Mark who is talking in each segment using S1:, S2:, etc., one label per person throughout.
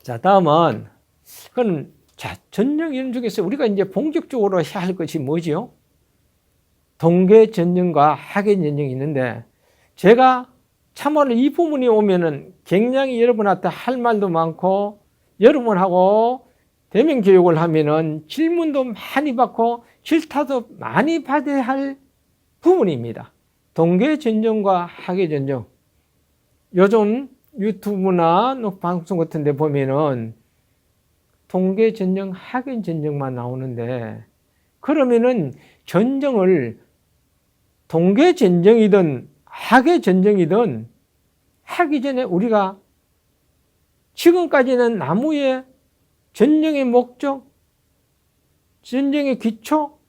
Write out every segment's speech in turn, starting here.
S1: 자, 다음은, 자, 전쟁 이론 중에서 우리가 이제 본격적으로 해야 할 것이 뭐지요? 동계 전쟁과 학예 전쟁이 있는데, 제가 참으로 이 부분이 오면은 굉장히 여러분한테 할 말도 많고, 여러분하고 대면 교육을 하면은 질문도 많이 받고, 질타도 많이 받아야 할 부분입니다. 동계 전쟁과 학예 전쟁. 요즘 유튜브나 방송 같은 데 보면은 동계 전쟁, 학예 전쟁만 나오는데, 그러면은 전쟁을 동계 전쟁이든 학예 전쟁이든 하기 전에 우리가 지금까지는 나무의 전쟁의 목적, 전쟁의 기초,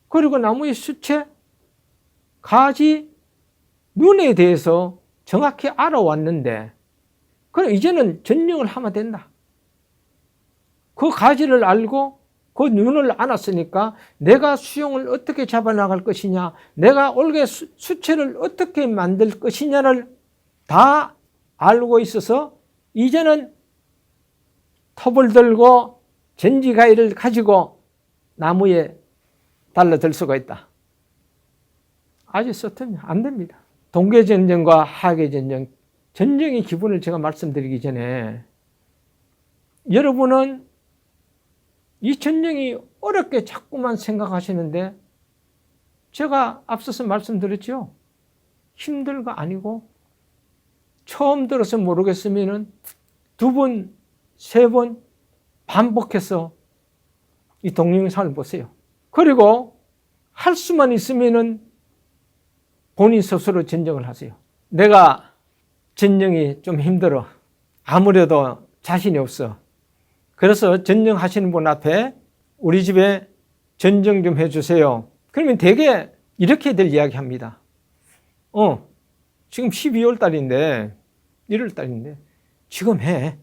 S1: 그리고 나무의 수채, 가지, 눈에 대해서 정확히 알아왔는데, 그럼 이제는 전쟁을 하면 된다. 그 가지를 알고 그 눈을 알았으니까 내가 수용을 어떻게 잡아나갈 것이냐, 내가 올게 수채를 어떻게 만들 것이냐를 다 알고 있어서 이제는 톱을 들고 전지가위를 가지고 나무에 달라들 수가 있다. 아주 서툰 안 됩니다. 동계전쟁과 학예전쟁, 전쟁의 기본을 제가 말씀드리기 전에 여러분은 이 전쟁이 어렵게 자꾸만 생각하시는데, 제가 앞서서 말씀드렸죠. 힘들거 아니고 처음 들어서 모르겠으면 2번, 3번 반복해서 이 동영상을 보세요. 그리고 할 수만 있으면 본인 스스로 전쟁을 하세요. 내가 전쟁이 좀 힘들어. 아무래도 자신이 없어. 그래서 전쟁하시는 분 앞에 우리 집에 전쟁 좀 해주세요. 그러면 대개 이렇게들 이야기합니다. 지금 12월 달인데, 1월 달인데, 지금 해.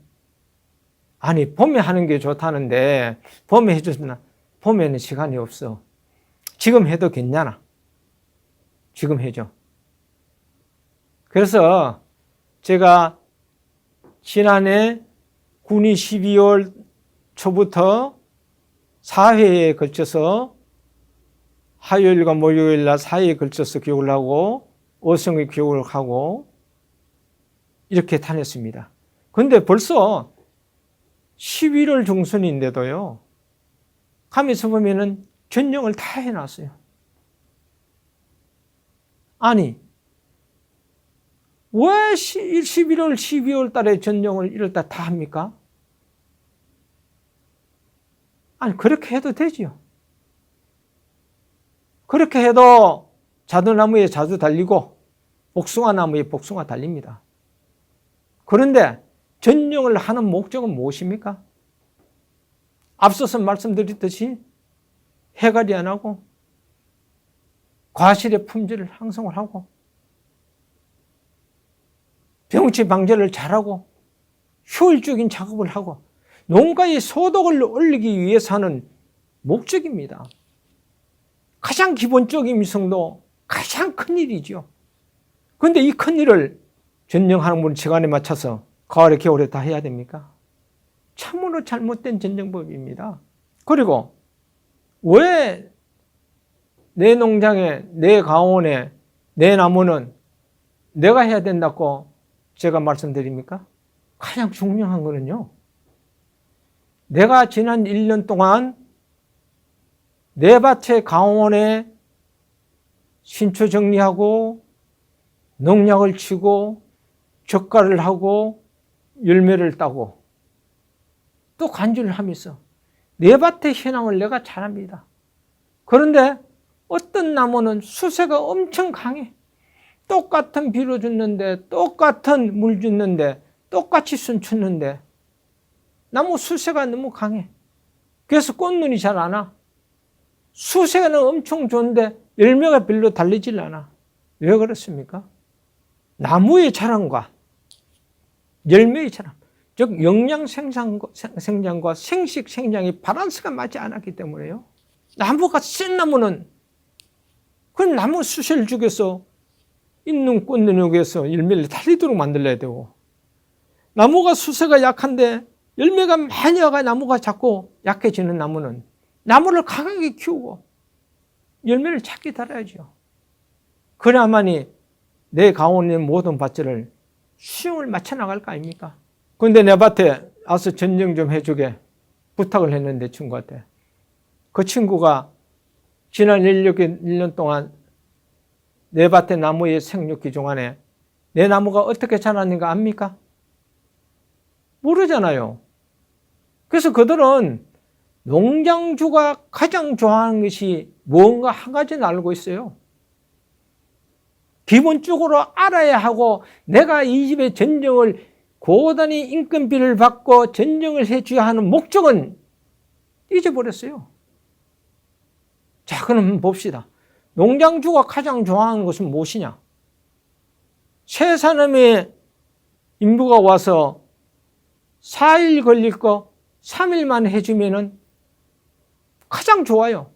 S1: 아니, 봄에 하는 게 좋다는데, 봄에 해줬으면, 봄에는 시간이 없어. 지금 해도 괜찮아. 지금 해줘. 그래서 제가 지난해 군이 12월 초부터 4회에 걸쳐서 화요일과 목요일 날 4회에 걸쳐서 교육을 하고 어성의 교육을 하고 이렇게 다녔습니다. 그런데 벌써 11월 중순인데도요, 가면서 보면은 전쟁을 다 해놨어요. 아니, 왜 11월, 12월 달에 전쟁을 이럴 때 다 합니까? 아니, 그렇게 해도 되지요. 그렇게 해도 자두나무에 자두 달리고 복숭아나무에 복숭아 달립니다. 그런데 전쟁을 하는 목적은 무엇입니까? 앞서서 말씀드렸듯이 해갈이 안 하고 과실의 품질을 향상을 하고 병치 방제를 잘하고 효율적인 작업을 하고 농가의 소득을 올리기 위해서 하는 목적입니다. 가장 기본적인 미성도 가장 큰 일이죠. 그런데 이 큰 일을 전쟁하는 분 시간에 맞춰서 가을에 겨울에 다 해야 됩니까? 참으로 잘못된 전쟁법입니다. 그리고 왜 내 농장에, 내 가온에, 내 나무는 내가 해야 된다고 제가 말씀드립니까? 가장 중요한 거는요, 내가 지난 1년 동안 내 밭의 가온에 신초 정리하고 농약을 치고 젓갈을 하고 열매를 따고 또 간주를 하면서 내 밭의 현황을 내가 잘합니다. 그런데 어떤 나무는 수세가 엄청 강해. 똑같은 비료 줬는데, 똑같은 물 줬는데, 똑같이 순 쳤는데 나무 수세가 너무 강해. 그래서 꽃눈이 잘 안 와. 수세는 엄청 좋은데 열매가 별로 달리질 않아. 왜 그렇습니까? 나무의 자랑과 열매의 자랑, 즉 영양 생장과 생식 생장이 밸런스가 맞지 않았기 때문에요. 나무가 센 나무는 그 나무 수세를 죽여서 있는 꽃눈을 위해서 열매를 달리도록 만들어야 되고, 나무가 수세가 약한데 열매가 많이 와가 나무가 자꾸 약해지는 나무는 나무를 강하게 키우고 열매를 작게 달아야죠. 그래야만이 내 가운데 있는 모든 밭들을 수용을 맞춰 나갈 거 아닙니까? 그런데 내 밭에 와서 전정 좀 해주게 부탁을 했는데 친구한테, 그 친구가 지난 1년 동안 내 밭의 나무의 생육기 중간에 내 나무가 어떻게 자랐는가 압니까? 모르잖아요. 그래서 그들은 농장주가 가장 좋아하는 것이 뭔가 한 가지는 알고 있어요. 기본적으로 알아야 하고, 내가 이 집의 전정을 고단히 인건비를 받고 전정을 해줘야 하는 목적은 잊어버렸어요. 자, 그럼 봅시다. 농장주가 가장 좋아하는 것은 무엇이냐? 세 사람의 인부가 와서 4일 걸릴 거 3일만 해주면은 가장 좋아요.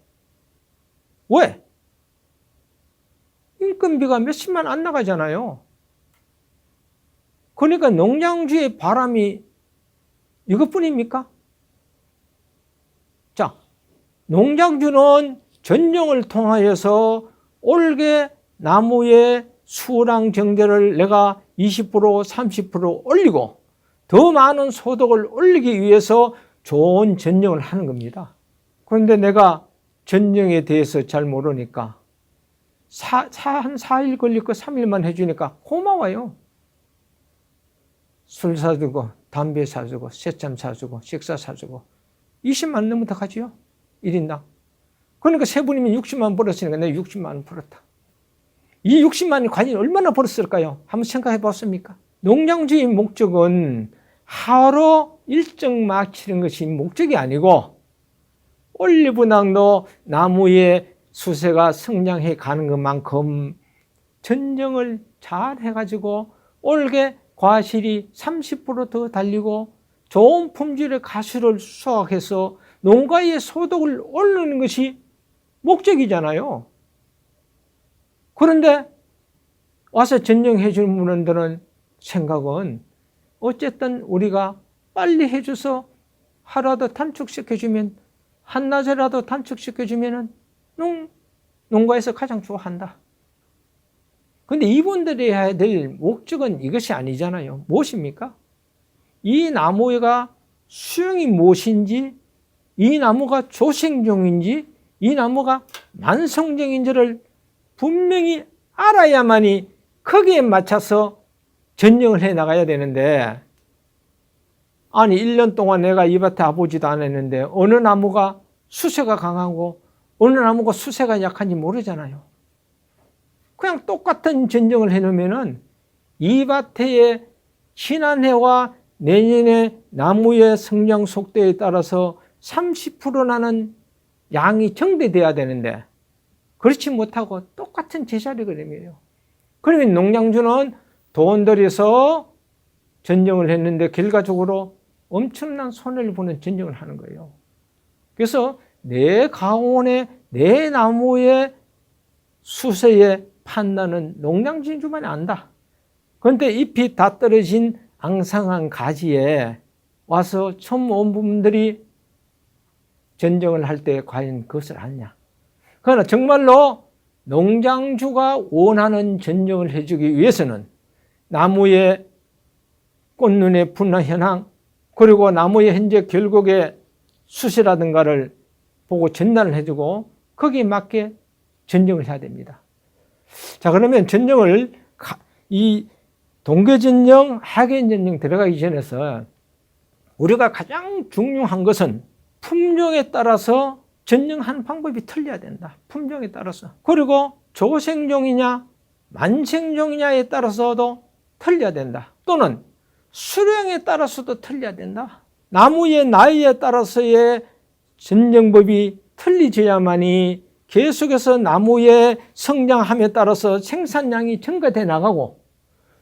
S1: 왜? 인건비가 몇십만 안 나가잖아요. 그러니까 농장주의 바람이 이것뿐입니까? 자, 농장주는 전정을 통하여서 올게 나무의 수랑 정제를 내가 20% 30% 올리고 더 많은 소득을 올리기 위해서 좋은 전정을 하는 겁니다. 그런데 내가 전정에 대해서 잘 모르니까 한 4일 걸릴 거 3일만 해주니까 고마워요. 술 사주고 담배 사주고 새참 사주고 식사 사주고 20만 넘으면 더 가지요. 1인당. 그러니까 세 분이면 60만 원 벌었으니까 내가 60만 원 벌었다. 이 60만 원이 과연 얼마나 벌었을까요? 한번 생각해 봤습니까? 농장주의 목적은 하루 일정 마치는 것이 목적이 아니고 올리브낭도 나무의 수세가 성장해 가는 것만큼 전정을 잘 해가지고 올게 과실이 30% 더 달리고 좋은 품질의 가수를 수확해서 농가의 소득을 올리는 것이 목적이잖아요. 그런데 와서 전정해 주는 분들은 생각은 어쨌든 우리가 빨리 해줘서 하루라도 단축시켜주면, 한낮이라도 단축시켜주면 농가에서 가장 좋아한다. 그런데 이분들이 해야 될 목적은 이것이 아니잖아요. 무엇입니까? 이 나무가 수용이 무엇인지, 이 나무가 조생종인지, 이 나무가 만성종인지를 분명히 알아야만이 거기에 맞춰서 전정을 해 나가야 되는데, 아니 1년 동안 내가 이 밭에 와보지도 않았는데 어느 나무가 수세가 강하고 어느 나무가 수세가 약한지 모르잖아요. 그냥 똑같은 전정을 해놓으면은 이 밭의 지난해와 내년에 나무의 성장 속도에 따라서 30% 나는 양이 정대돼야 되는데 그렇지 못하고 똑같은 제자리 그림이에요. 그러면 농장주는 돈 들여서 전정을 했는데 결과적으로 엄청난 손해를 보는 전정을 하는 거예요. 그래서 내 가온에 내 나무의 수세의 판단은 농장주만이 안다. 그런데 잎이 다 떨어진 앙상한 가지에 와서 처음 온 분들이 전정을 할 때 과연 그것을 아느냐. 그러나 정말로 농장주가 원하는 전정을 해주기 위해서는 나무의 꽃눈의 분화 현황, 그리고 나무의 현재 결국의 수세라든가를 보고 진단을 해주고 거기에 맞게 전정을 해야 됩니다. 자, 그러면 전정을 이 동계전정, 하계전정 들어가기 전에서 우리가 가장 중요한 것은 품종에 따라서 전정하는 방법이 틀려야 된다. 품종에 따라서. 그리고 조생종이냐 만생종이냐에 따라서도 틀려야 된다. 또는 수령에 따라서도 틀려야 된다. 나무의 나이에 따라서의 전정법이 틀리져야만이 계속해서 나무의 성장함에 따라서 생산량이 증가돼 나가고,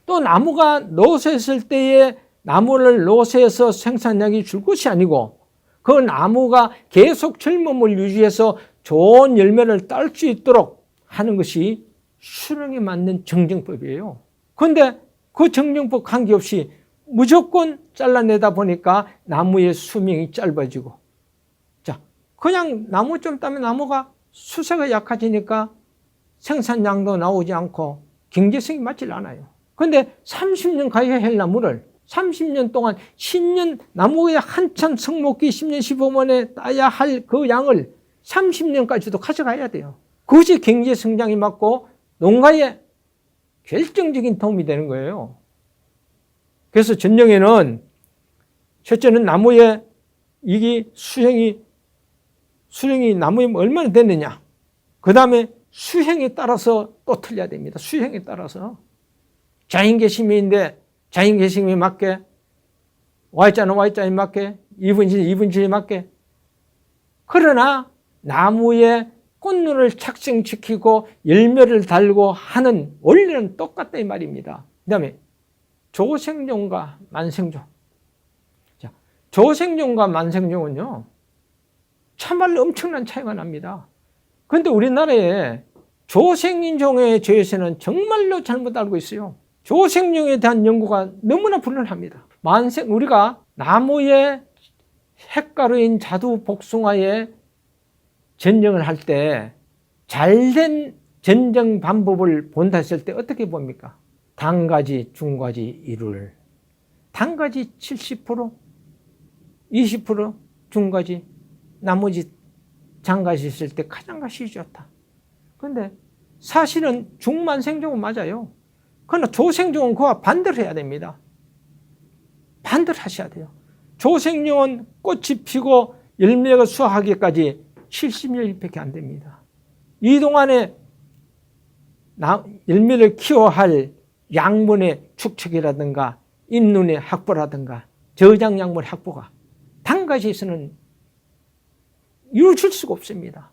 S1: 또 나무가 노쇠했을 때에 나무를 노쇠해서 생산량이 줄 것이 아니고 그 나무가 계속 젊음을 유지해서 좋은 열매를 딸 수 있도록 하는 것이 수령에 맞는 정정법이에요. 그런데 그 정정법 관계없이 무조건 잘라내다 보니까 나무의 수명이 짧아지고, 자, 그냥 나무 좀 따면 나무가 수세가 약해지니까 생산량도 나오지 않고 경제성이 맞질 않아요. 근데 30년 가야 할 나무를 30년 동안 10년 나무에 한참 성목기 10년 15년에 따야 할 그 양을 30년까지도 가져가야 돼요. 그것이 경제 성장이 맞고 농가에 결정적인 도움이 되는 거예요. 그래서 전령에는 첫째는 나무의 이게 수령이 나무에 얼마나 됐느냐. 그 다음에 수행에 따라서 또 틀려야 됩니다. 수행에 따라서. 자인계심인데 자인계심에 맞게, Y자는 Y자에 맞게, 이분질은 이분질에 맞게. 그러나 나무에 꽃눈을 착생시키고 열매를 달고 하는 원리는 똑같다 이 말입니다. 그 다음에 조생종과 만생종. 자, 조생종과 만생종은요, 참말로 엄청난 차이가 납니다. 그런데 우리나라에 조생종에 대해서는 정말로 잘못 알고 있어요. 조생종에 대한 연구가 너무나 불안합니다. 우리가 나무의 핵가루인 자두 복숭아에 전정을 할 때 잘된 전정 방법을 본다 했을 때 어떻게 봅니까? 단가지, 중가지, 이룰. 단가지 70%, 20%, 중가지, 나머지 장가지 있을 때 가장가시 좋다. 그런데 사실은 중만생종은 맞아요. 그러나 조생종은 그와 반대로 해야 됩니다. 반대로 하셔야 돼요. 조생종은 꽃이 피고 열매가 수확하기까지 70여일밖에 안 됩니다. 이 동안에 열매를 키워야 할 양분의 축적이라든가 잎눈의 확보라든가 저장 양분의 확보가 단가지에서는 이루어질 수가 없습니다.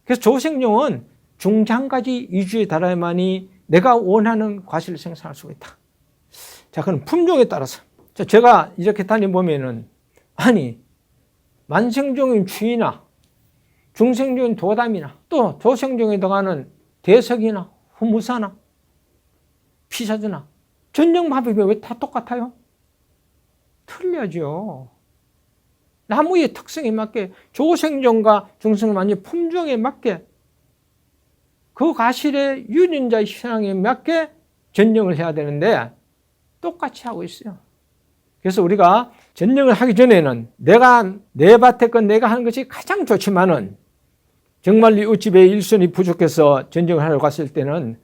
S1: 그래서 조생종은 중장가지 위주에 달아야만이 내가 원하는 과실을 생산할 수가 있다. 자, 그럼 품종에 따라서. 자, 제가 이렇게 다녀보면은, 아니, 만생종인 추이나, 중생종인 도담이나, 또 조생종에 들어가는 대석이나, 후무사나, 피사주나, 전용 방법이 왜 다 똑같아요? 틀려죠. 나무의 특성에 맞게, 조생종과 중생종 완전 품종에 맞게, 그 과실의 유전자 현황에 맞게 전정을 해야 되는데 똑같이 하고 있어요. 그래서 우리가 전정을 하기 전에는 내 밭에 건 내가 하는 것이 가장 좋지만은 정말 이 집에 일손이 부족해서 전정을 하러 갔을 때는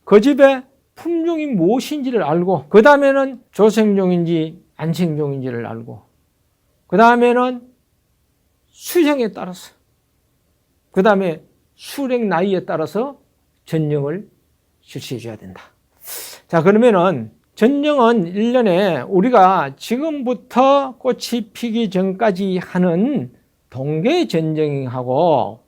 S1: 그 집의 품종이 무엇인지를 알고, 그 다음에는 조생종인지 안생종인지를 알고, 그 다음에는 수생에 따라서, 그 다음에 수령 나이에 따라서 전령을 실시해 줘야 된다. 자, 그러면은 전령은 1년에 우리가 지금부터 꽃이 피기 전까지 하는 동계 전령하고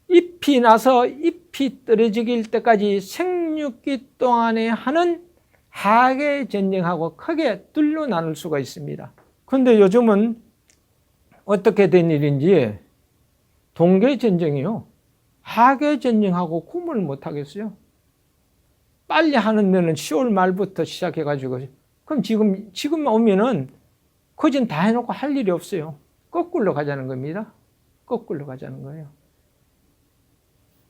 S1: 잎이 나서 잎이 떨어질 때까지 생육기 동안에 하는 하계 전령하고 크게 둘로 나눌 수가 있습니다. 그런데 요즘은 어떻게 된 일인지 동계 전령이요, 하계 전령하고 구분을 못 하겠어요. 빨리 하는 데는 10월 말부터 시작해가지고, 그럼 지금 오면은 거진 다 해놓고 할 일이 없어요. 거꾸로 가자는 겁니다. 거꾸로 가자는 거예요.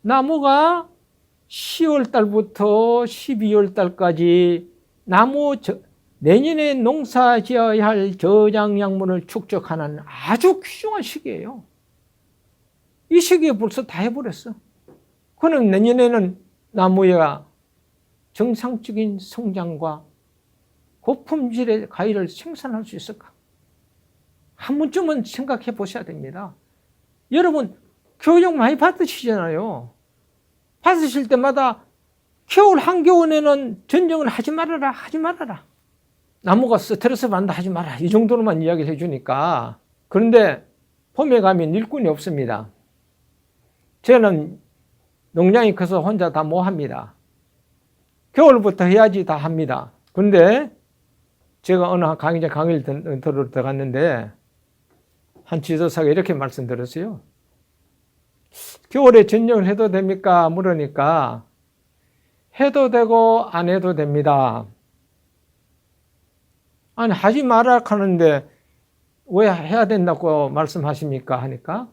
S1: 나무가 10월 달부터 12월 달까지 내년에 농사 지어야 할 저장약물을 축적하는 아주 귀중한 시기예요. 이 시기에 벌써 다 해버렸어. 그럼 내년에는 나무가 정상적인 성장과 고품질의 과일을 생산할 수 있을까? 한 번쯤은 생각해 보셔야 됩니다. 여러분, 교육 많이 받으시잖아요. 받으실 때마다 겨울 한겨울에는 전정을 하지 말아라. 나무가 스트레스 받는다 하지 마라. 이 정도로만 이야기를 해주니까. 그런데 봄에 가면 일꾼이 없습니다. 저는 농장이 커서 혼자 다 뭐 합니다. 겨울부터 해야지 다 합니다. 그런데 제가 어느 강의를 들어갔는데 한 지도사가 이렇게 말씀드렸어요. 겨울에 전정을 해도 됩니까? 물으니까 해도 되고 안 해도 됩니다. 아니, 하지 말라 하는데 왜 해야 된다고 말씀하십니까? 하니까,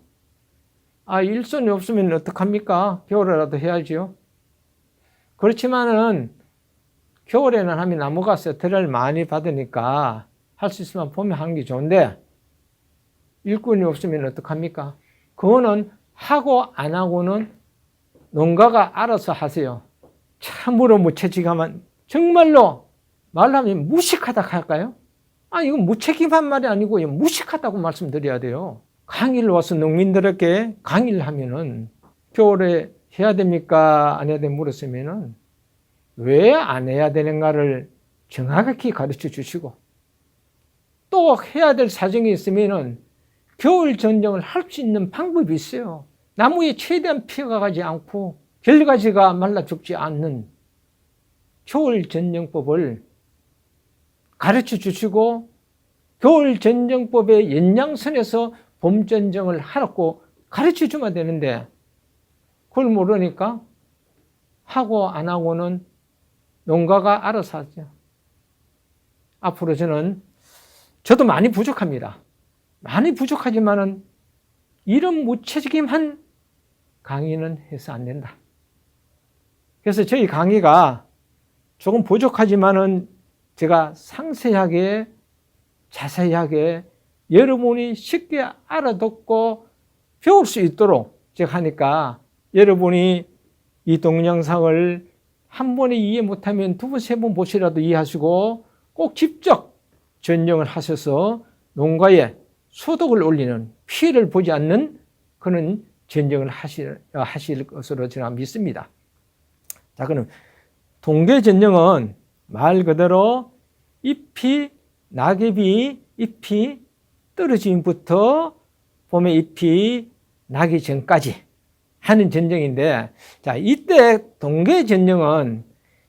S1: 일손이 없으면 어떡합니까? 겨울에라도 해야지요. 그렇지만은, 겨울에는 하면 나무가 스트레스를 많이 받으니까 할 수 있으면 봄에 하는 게 좋은데, 일꾼이 없으면 어떡합니까? 그거는 하고 안 하고는 농가가 알아서 하세요. 참으로 무책임하면, 정말로 말하면 무식하다 할까요? 이건 무책임한 말이 아니고 무식하다고 말씀드려야 돼요. 강의를 와서 농민들에게 강의를 하면은 겨울에 해야 됩니까? 안 해야 됩니까? 물었으면은 왜 안 해야 되는가를 정확하게 가르쳐 주시고, 또 해야 될 사정이 있으면은 겨울 전쟁을 할 수 있는 방법이 있어요. 나무에 최대한 피해가 가지 않고 결가지가 말라 죽지 않는 겨울 전쟁법을 가르쳐 주시고, 겨울 전쟁법의 연장선에서 봄 전쟁을 하라고 가르쳐 주면 되는데, 그걸 모르니까 하고 안 하고는 농가가 알아서 하죠. 앞으로 저도 많이 부족합니다. 많이 부족하지만은 이런 무책임한 강의는 해서 안 된다. 그래서 저희 강의가 조금 부족하지만은 제가 상세하게 자세하게 여러분이 쉽게 알아듣고 배울 수 있도록 제가 하니까, 여러분이 이 동영상을 한 번에 이해 못하면 두 번, 세 번 보시라도 이해하시고 꼭 직접 전쟁을 하셔서 농가에 소득을 올리는, 피해를 보지 않는 그런 전쟁을 하실 것으로 저는 믿습니다. 자, 그럼 동계 전쟁은 말 그대로 낙엽이 잎이 떨어짐부터 봄에 잎이 나기 전까지 하는 전쟁인데, 자, 이때 동계 전쟁은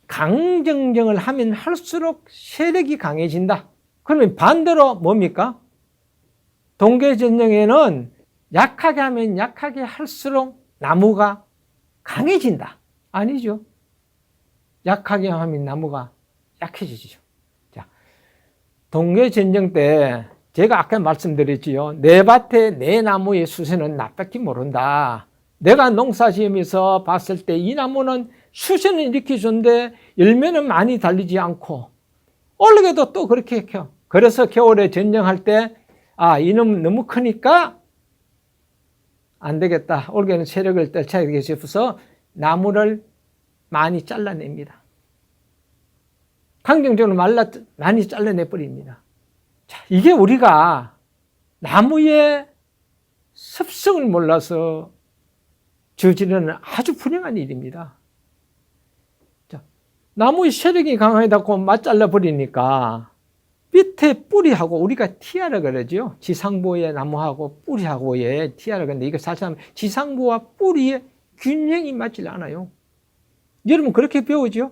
S1: 강정정을 하면 할수록 세력이 강해진다. 그러면 반대로 뭡니까? 동계 전쟁에는 약하게 하면 약하게 할수록 나무가 강해진다. 아니죠. 약하게 하면 나무가 약해지죠. 자, 동계 전쟁 때 제가 아까 말씀드렸지요. 내 밭에 내 나무의 수세는 나밖에 모른다. 내가 농사 지으면서 봤을 때 이 나무는 수세는 이렇게 좋은데 열매는 많이 달리지 않고, 올해도 또 그렇게 켜. 그래서 겨울에 전쟁할 때 이놈 너무 크니까 안 되겠다. 올해는 세력을 떨쳐야겠다 싶어서 나무를 많이 잘라냅니다. 강정적으로 많이 잘라내버립니다. 자, 이게 우리가 나무의 습성을 몰라서 저지르는 아주 불행한 일입니다. 자, 나무의 세력이 강하다고 맞 잘라버리니까 밑에 뿌리하고, 우리가 티아라 그러죠. 지상부의 나무하고 뿌리하고의 티아라 그러는데, 이거 사실 지상부와 뿌리의 균형이 맞지 않아요. 여러분 그렇게 배우죠?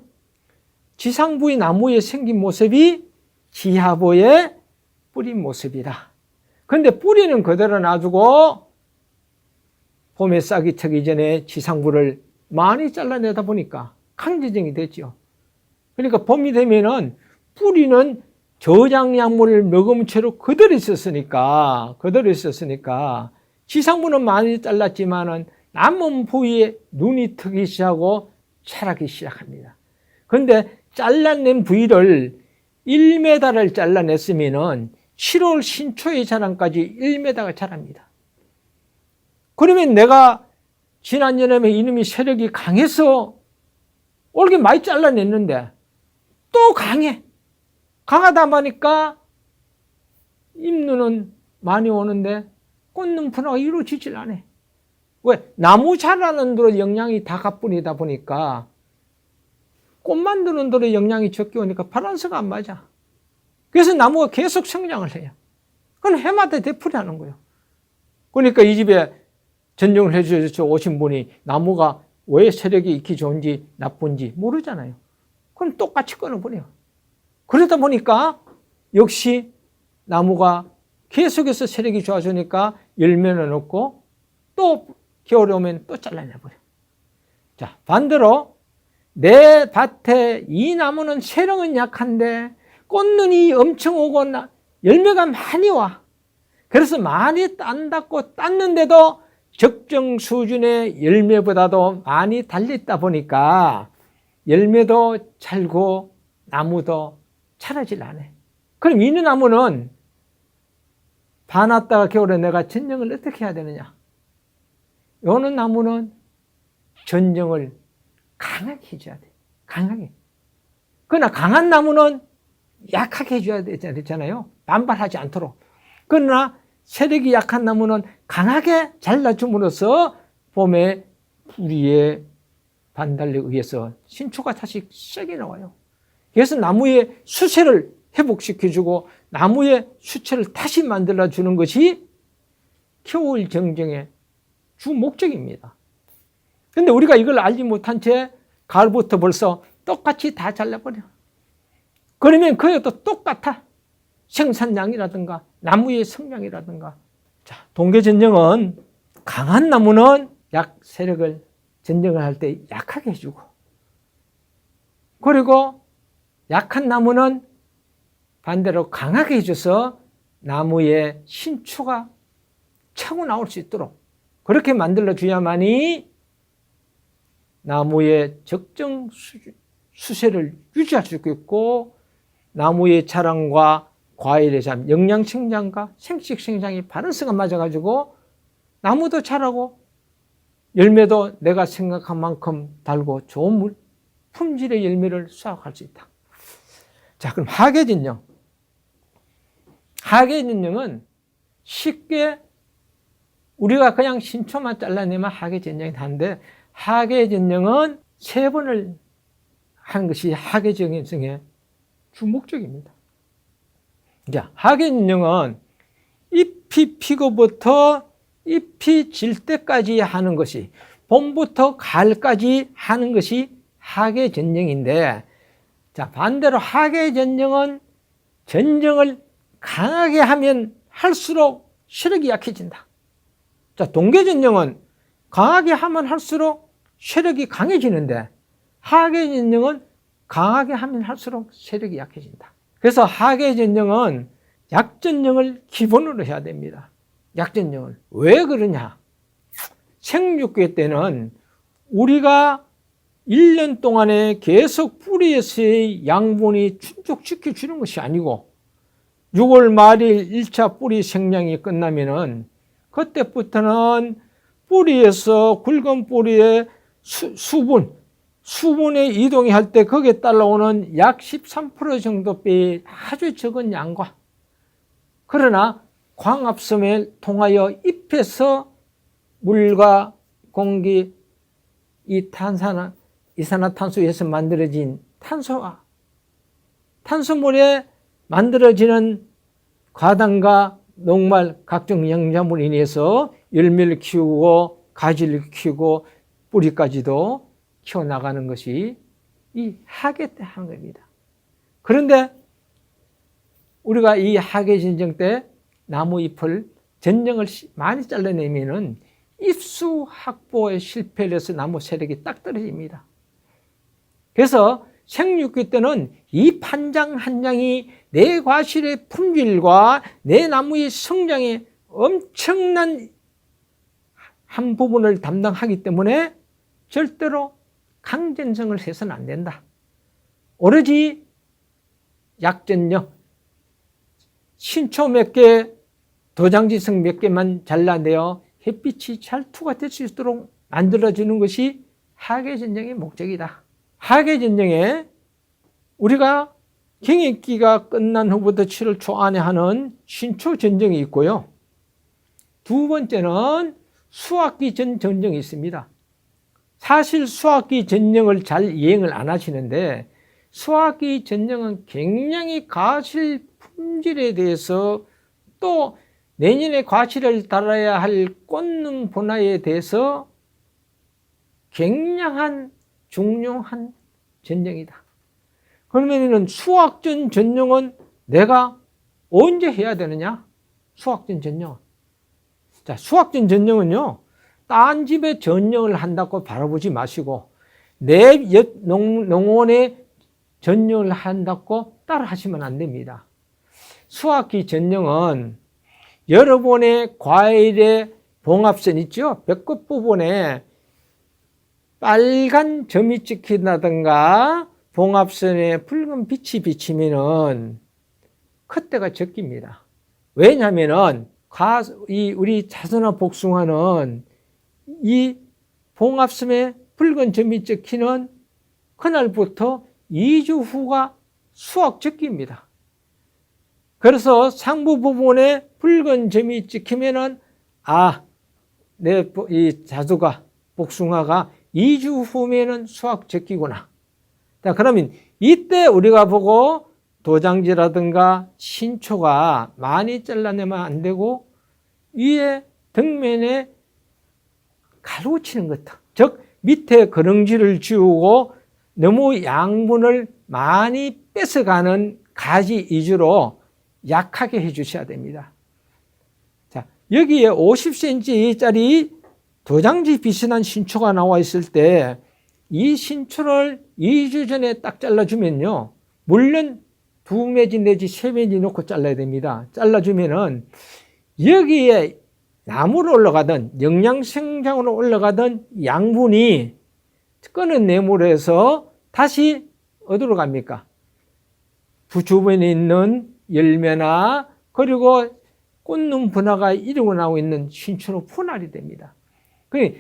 S1: 지상부의 나무의 생긴 모습이 지하부의 뿌리 모습이다. 그런데 뿌리는 그대로 놔두고 봄에 싹이 트기 전에 지상부를 많이 잘라내다 보니까 강제정이 됐죠. 그러니까 봄이 되면은 뿌리는 저장약물을 머금채로 그대로 있었으니까 지상부는 많이 잘랐지만은 남은 부위에 눈이 트기 시작하고 자라기 시작합니다. 그런데 잘라낸 부위를 1m를 잘라냈으면은 7월 신초의 자랑까지 1m가 자랍니다. 그러면 내가 지난 여름에 이놈이 세력이 강해서 올게 많이 잘라냈는데 또 강해. 강하다 보니까 잎눈은 많이 오는데 꽃눈 분화가 이루어지질 않아. 왜? 나무 자라는 대로 영양이 다 가뿐이다 보니까 꽃 만드는 대로 영양이 적게 오니까 밸런스가 안 맞아. 그래서 나무가 계속 성장을 해요. 그건 해마다 되풀이하는 거예요. 그러니까 이 집에 전쟁을 해주셔서 오신 분이 나무가 왜 세력이 익히 좋은지 나쁜지 모르잖아요. 그럼 똑같이 끊어버려요. 그러다 보니까 역시 나무가 계속해서 세력이 좋아지니까 열매는 없고 또 겨울에 오면 또 잘라내버려. 자, 반대로 내 밭에 이 나무는 세력은 약한데 꽃눈이 엄청 오고 열매가 많이 와. 그래서 많이 딴다고 땄는데도 적정 수준의 열매보다도 많이 달렸다 보니까 열매도 잘고 나무도 자라질 않아. 그럼 이 나무는 반 왔다가 겨울에 내가 전정을 어떻게 해야 되느냐? 요는 나무는 전정을 강하게 해줘야 돼. 강하게. 그러나 강한 나무는 약하게 해줘야 되잖아요. 반발하지 않도록. 그러나 세력이 약한 나무는 강하게 잘라줌으로써 봄에 뿌리의 반달에 의해서 신초가 다시 세게 나와요. 그래서 나무의 수세를 회복시켜주고 나무의 수채를 다시 만들어주는 것이 겨울 정정의 주 목적입니다. 근데 우리가 이걸 알지 못한 채 가을부터 벌써 똑같이 다 잘라버려. 그러면 그에도 똑같아. 생산량이라든가 나무의 성량이라든가. 자, 동계전정은 강한 나무는 약 세력을 전정을 할 때 약하게 해주고, 그리고 약한 나무는 반대로 강하게 해줘서 나무의 신초가 차고 나올 수 있도록 그렇게 만들어줘야만이 나무의 적정 수세를 유지할 수 있고 나무의 자랑과 과일의 영양 성장과 생식 성장이 밸런스가 맞아가지고 나무도 자라고 열매도 내가 생각한 만큼 달고 좋은 품질의 열매를 수확할 수 있다. 자, 그럼 하계진정. 하계진정은 쉽게 우리가 그냥 신초만 잘라내면 하계진정이 하는데 하계진정은 3번을 하는 것이 하계진정의 주 목적입니다. 자, 하계진정은 잎이 피고부터 잎이 질 때까지 하는 것이 봄부터 가을까지 하는 것이 하계전정인데, 자, 반대로 하계전정은 전정을 강하게 하면 할수록 세력이 약해진다. 자, 동계전정은 강하게 하면 할수록 세력이 강해지는데 하계전정은 강하게 하면 할수록 세력이 약해진다. 그래서 하계전정은 약전정을 기본으로 해야 됩니다. 약전정을. 왜 그러냐? 생육계 때는 우리가 1년 동안에 계속 뿌리에서의 양분이 충족시켜 주는 것이 아니고 6월 말일 1차 뿌리 생장이 끝나면은 그때부터는 뿌리에서 굵은 뿌리에 수분의 이동이 할 때 거기에 따라오는 약 13% 정도의 아주 적은 양과, 그러나 광합성을 통하여 잎에서 물과 공기, 이 이산화탄소에서 만들어진 탄소물에 만들어지는 과당과 녹말 각종 영양분에 인해서 열매를 키우고 가지를 키우고 뿌리까지도 키워나가는 것이 이 하계 때 하는 겁니다. 그런데 우리가 이 하계 전정 때 나무 잎을 전정을 많이 잘라내면은 잎수 확보에 실패를 해서 나무 세력이 딱 떨어집니다. 그래서 생육기 때는 잎 한 장 한 장이 내 과실의 품질과 내 나무의 성장에 엄청난 한 부분을 담당하기 때문에 절대로 강전성을 해서는 안 된다. 오로지 약전정, 신초 몇 개, 도장지성 몇 개만 잘라내어 햇빛이 잘 투과될 수 있도록 만들어주는 것이 하계전정의 목적이다. 하계전정에 우리가 경입기가 끝난 후부터 7월 초 안에 하는 신초전정이 있고요. 두 번째는 수학기 전정이 있습니다. 사실 수학기 전정을 잘 이행을 안 하시는데 수학기 전정은 굉장히 과실 품질에 대해서 또 내년에 과실을 달아야 할 꽃눈 분화에 대해서 굉장한 중요한 전정이다. 그러면 수학전 전정은 내가 언제 해야 되느냐? 수학전 전정은. 자, 수학전 전정은요, 딴 집에 전정을 한다고 바라보지 마시고 내 농원에 전정을 한다고 따라 하시면 안 됩니다. 수확기 전형은 여러분의 과일의 봉합선 있죠? 벽끝 부분에 빨간 점이 찍힌다든가 봉합선에 붉은 빛이 비치면은 컷대가 적깁니다. 왜냐하면은 우리 자선화 복숭아는 이 봉합선에 붉은 점이 찍히는 그날부터 2주 후가 수확 적기입니다. 그래서 상부 부분에 붉은 점이 찍히면은 이 자두가 복숭아가 2주 후면은 수확 적기구나. 자, 그러면 이때 우리가 보고 도장지라든가 신초가 많이 잘라내면 안 되고 위에 등면에 가로 치는 것, 즉 밑에 거렁지를 지우고 너무 양분을 많이 뺏어가는 가지 위주로 약하게 해주셔야 됩니다. 자, 여기에 50cm짜리 도장지 비슷한 신초가 나와 있을 때 이 신초를 2주 전에 딱 잘라주면요, 물론 2매지 내지 3매지 놓고 잘라야 됩니다. 잘라주면은 여기에 나무로 올라가던 영양생장으로 올라가던 양분이 끊어내므로 다시 어디로 갑니까? 주변에 있는 열매나 그리고 꽃눈 분화가 이루고 나오고 있는 신초로 분할이 됩니다.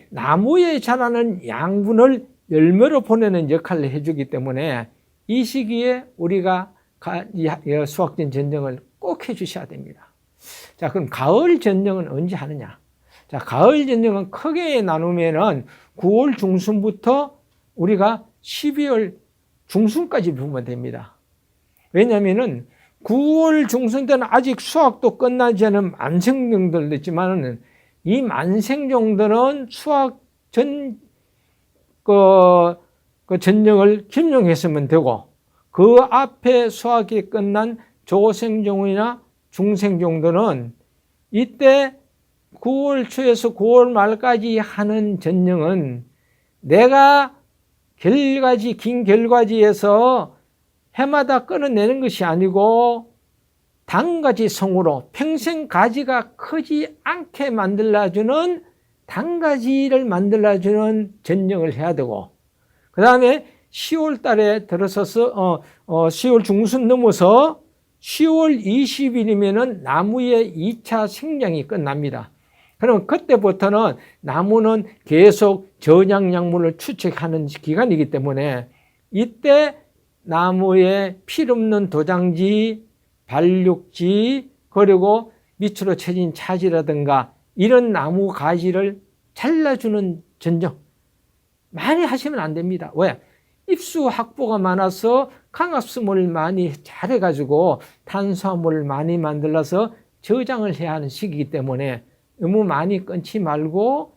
S1: 나무에 자라는 양분을 열매로 보내는 역할을 해주기 때문에 이 시기에 우리가 수확된 전정을 꼭 해주셔야 됩니다. 자, 그럼 가을 전정은 언제 하느냐? 자, 가을 전정은 크게 나누면은 9월 중순부터 우리가 12월 중순까지 보면 됩니다. 왜냐하면은 9월 중순 때는 아직 수확도 끝나지 않은 만생종들도 있지만은 이 만생종들은 수확 전 전정을 김용했으면 되고, 그 앞에 수확이 끝난 조생종이나 중생종들은 이때 9월 초에서 9월 말까지 하는 전정은 내가 긴 결과지에서 해마다 끊어내는 것이 아니고 단가지 성으로 평생 가지가 크지 않게 만들어주는 단가지를 만들어주는 전정을 해야 되고, 그 다음에 10월 달에 들어서서 10월 중순 넘어서 10월 20일이면은 나무의 2차 생장이 끝납니다. 그러면 그때부터는 나무는 계속 저장약물을 추적하는 기간이기 때문에 이때 나무에 필요없는 도장지, 발육지, 그리고 밑으로 쳐진 차지라든가 이런 나무 가지를 잘라주는 전정 많이 하시면 안 됩니다. 왜? 잎수 확보가 많아서 강합수물을 많이 잘해가지고 탄수화물을 많이 만들어서 저장을 해야 하는 시기이기 때문에 너무 많이 끊지 말고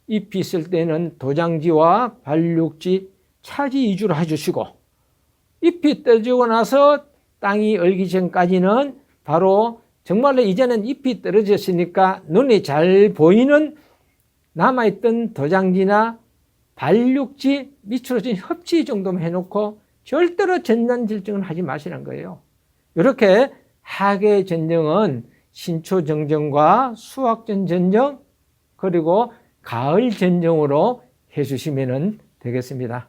S1: 잎이 있을 때는 도장지와 발육지, 차지 위주로 해주시고, 잎이 떨어지고 나서 땅이 얼기 전까지는 바로 정말로 이제는 잎이 떨어졌으니까 눈에 잘 보이는 남아있던 도장지나 발육지, 밑으로 진 흡지 정도만 해놓고 절대로 전단질증은 하지 마시는 거예요. 이렇게 하계 전정은 신초 전정과 수확전 전정 그리고 가을 전정으로 해주시면 되겠습니다.